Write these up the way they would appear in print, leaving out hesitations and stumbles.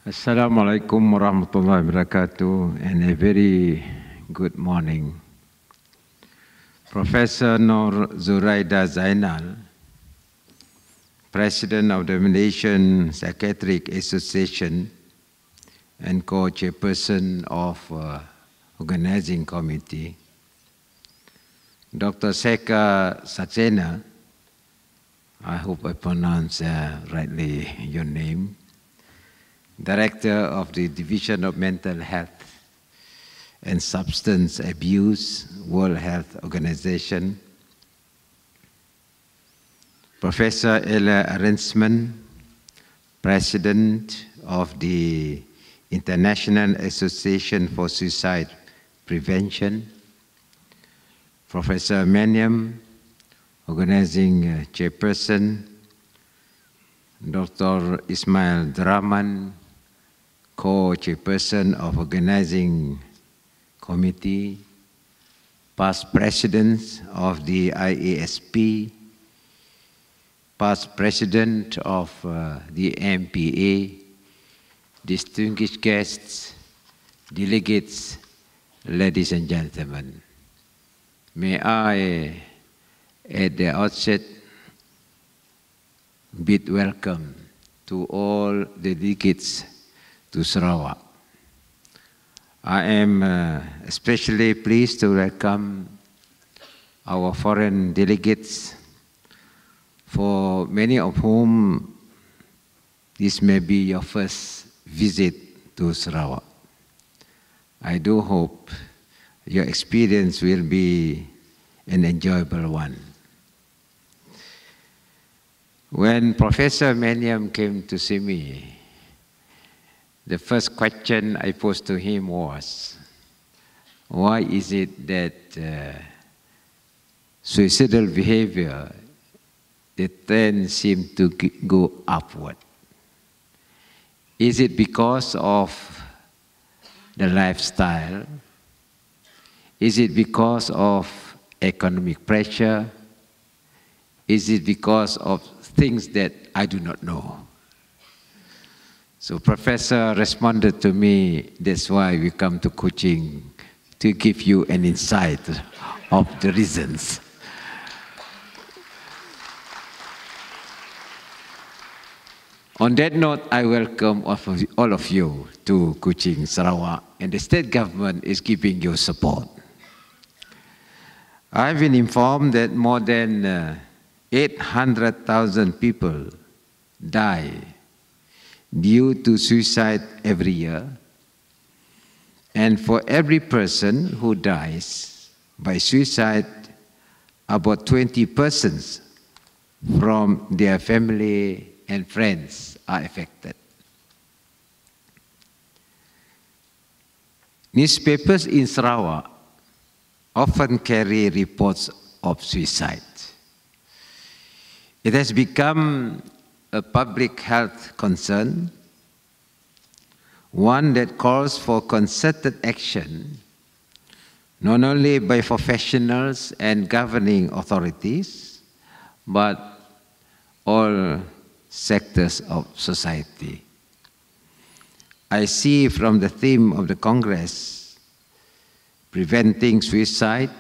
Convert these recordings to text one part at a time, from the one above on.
Assalamualaikum warahmatullahi wabarakatuh, and a very good morning. Professor Nur Zuraida Zainal, President of the Malaysian Psychiatric Association and co-chairperson of Organizing Committee. Dr. Seka Saxena, I hope I pronounce rightly your name, Director of the Division of Mental Health and Substance Abuse, World Health Organization. Professor Ella Arensman, President of the International Association for Suicide Prevention. Professor Maniam, Organizing Chairperson. Dr. Ismail Draman, co-chairperson of Organizing Committee, past presidents of the IASP, past president of the MPA, distinguished guests, delegates, ladies and gentlemen. May I, at the outset, bid welcome to all the delegates to Sarawak. I am especially pleased to welcome our foreign delegates, for many of whom this may be your first visit to Sarawak. I do hope your experience will be an enjoyable one. When Professor Maniam came to see me, the first question I posed to him was, why is it that suicidal behavior, the trend seems to go upward? Is it because of the lifestyle? Is it because of economic pressure? Is it because of things that I do not know? So Professor responded to me, that's why we come to coaching, to give you an insight of the reasons. On that note, I welcome all of you to Kuching, Sarawak, and the state government is giving you support. I've been informed that more than 800,000 people die due to suicide every year. And for every person who dies by suicide, about 20 persons from their family and friends are affected. Newspapers in Sarawak often carry reports of suicide. It has become a public health concern, one that calls for concerted action, not only by professionals and governing authorities, but all sectors of society. I see from the theme of the Congress, preventing suicide,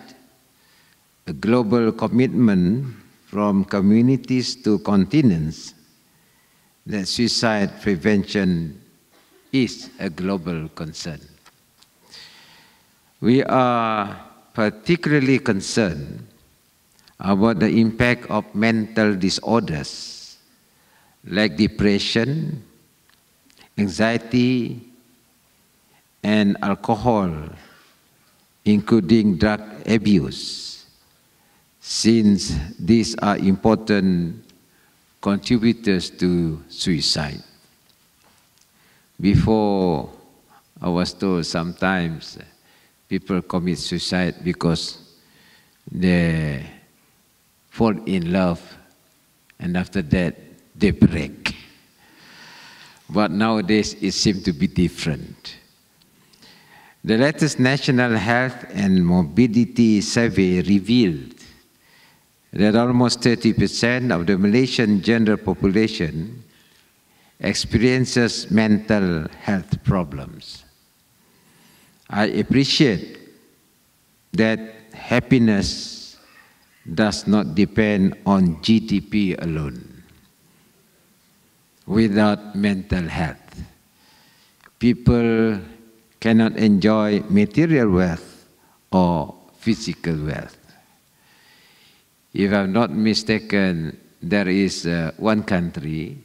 a global commitment from communities to continents, that suicide prevention is a global concern. We are particularly concerned about the impact of mental disorders like depression, anxiety, and alcohol, including drug abuse, since these are important contributors to suicide. Before, I was told sometimes people commit suicide because they fall in love and after that they break. But nowadays it seems to be different. The latest National Health and Mobility Survey revealed that almost 30% of the Malaysian general population experiences mental health problems. I appreciate that happiness does not depend on GDP alone. Without mental health, people cannot enjoy material wealth or physical wealth. If I'm not mistaken, there is one country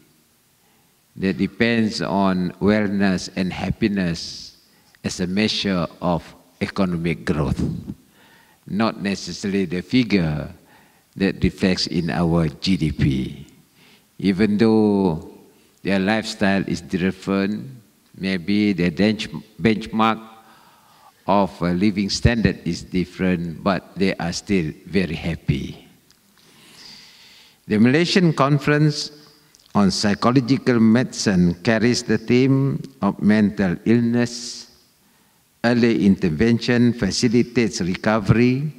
that depends on wellness and happiness as a measure of economic growth, not necessarily the figure that reflects in our GDP. Even though their lifestyle is different, maybe the benchmark of a living standard is different, but they are still very happy. The Malaysian Conference on Psychological Medicine carries the theme of mental illness. Early intervention facilitates recovery,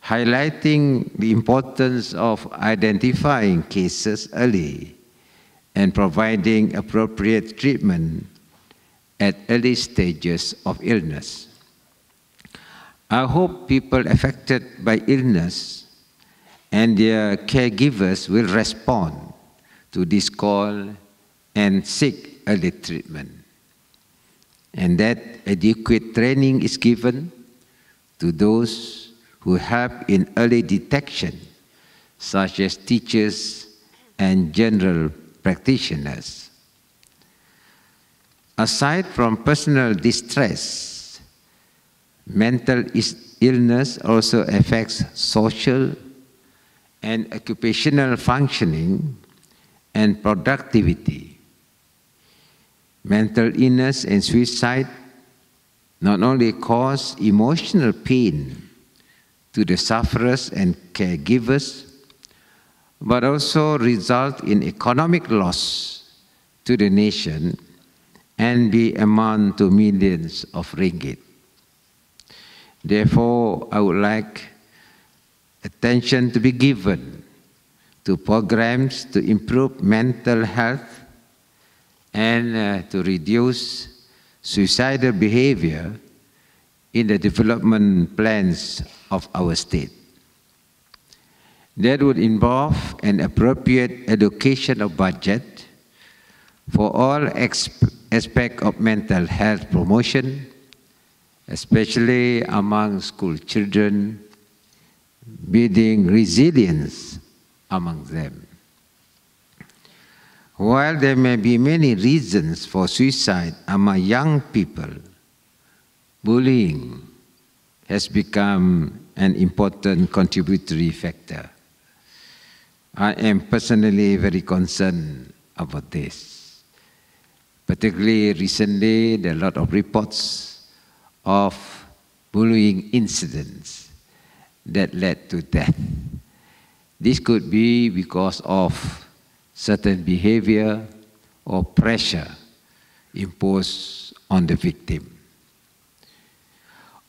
highlighting the importance of identifying cases early and providing appropriate treatment at early stages of illness. I hope people affected by illness and their caregivers will respond to this call and seek early treatment, and that adequate training is given to those who help in early detection, such as teachers and general practitioners. Aside from personal distress, mental illness also affects social and occupational functioning and productivity. Mental illness and suicide not only cause emotional pain to the sufferers and caregivers, but also result in economic loss to the nation and be amount to millions of ringgit. Therefore, I would like attention to be given to programs to improve mental health and to reduce suicidal behavior in the development plans of our state. That would involve an appropriate allocation of budget for all aspects of mental health promotion, especially among school children, building resilience among them. While there may be many reasons for suicide among young people, bullying has become an important contributory factor. I am personally very concerned about this. Particularly recently, there are a lot of reports of bullying incidents that led to death. This could be because of certain behavior or pressure imposed on the victim.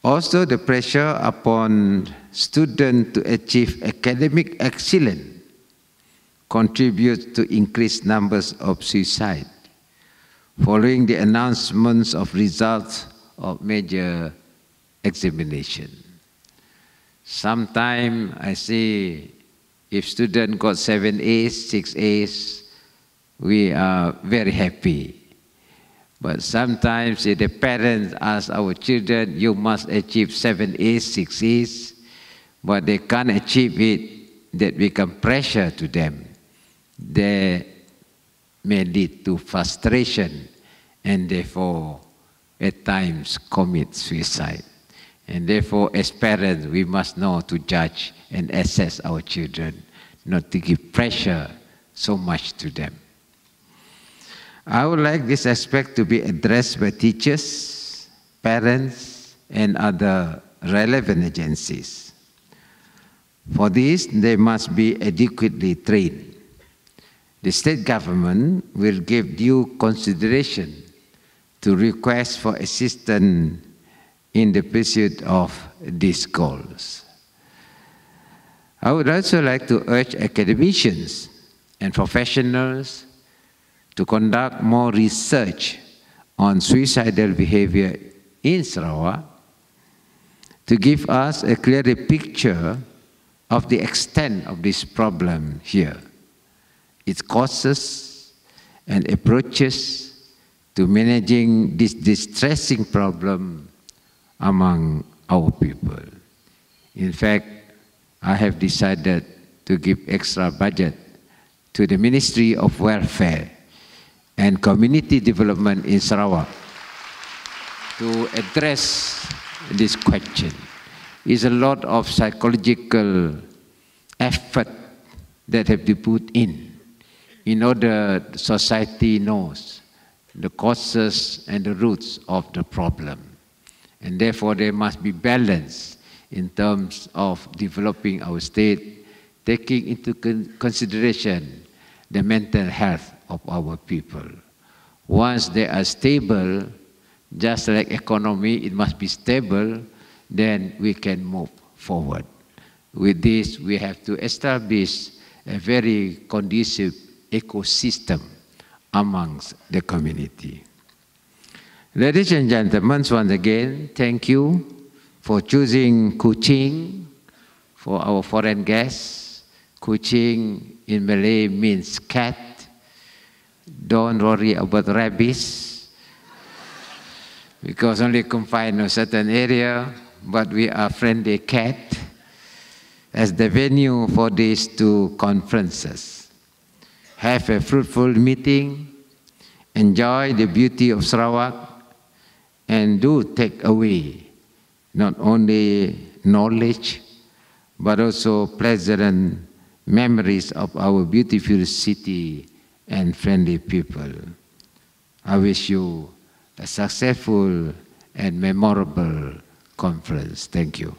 Also, the pressure upon students to achieve academic excellence contributes to increased numbers of suicide following the announcements of results of major examination. Sometimes I see if student got 7 A's, 6 A's, we are very happy. But sometimes if the parents ask our children, you must achieve 7 A's, 6 A's, but they can't achieve it, that become pressure to them. They may lead to frustration and therefore at times commit suicide. And therefore, as parents, we must know to judge and assess our children, not to give pressure so much to them. I would like this aspect to be addressed by teachers, parents, and other relevant agencies. For this, they must be adequately trained. The state government will give due consideration to requests for assistance in the pursuit of these goals. I would also like to urge academicians and professionals to conduct more research on suicidal behavior in Sarawak, to give us a clearer picture of the extent of this problem here, its causes and approaches to managing this distressing problem among our people. In fact, I have decided to give extra budget to the Ministry of Welfare and Community Development in Sarawak to address this question. It's a lot of psychological effort that have to be put in order society knows the causes and the roots of the problem. And therefore there must be balance in terms of developing our state, taking into consideration the mental health of our people. Once they are stable, just like economy, it must be stable, then we can move forward. With this, we have to establish a very conducive ecosystem amongst the community. Ladies and gentlemen, once again, thank you for choosing kucing for our foreign guests. Kucing in Malay means cat. Don't worry about rabies, because only confined to a certain area, but we are friendly cat as the venue for these two conferences. Have a fruitful meeting, enjoy the beauty of Sarawak, and do take away not only knowledge, but also pleasant memories of our beautiful city and friendly people. I wish you a successful and memorable conference. Thank you.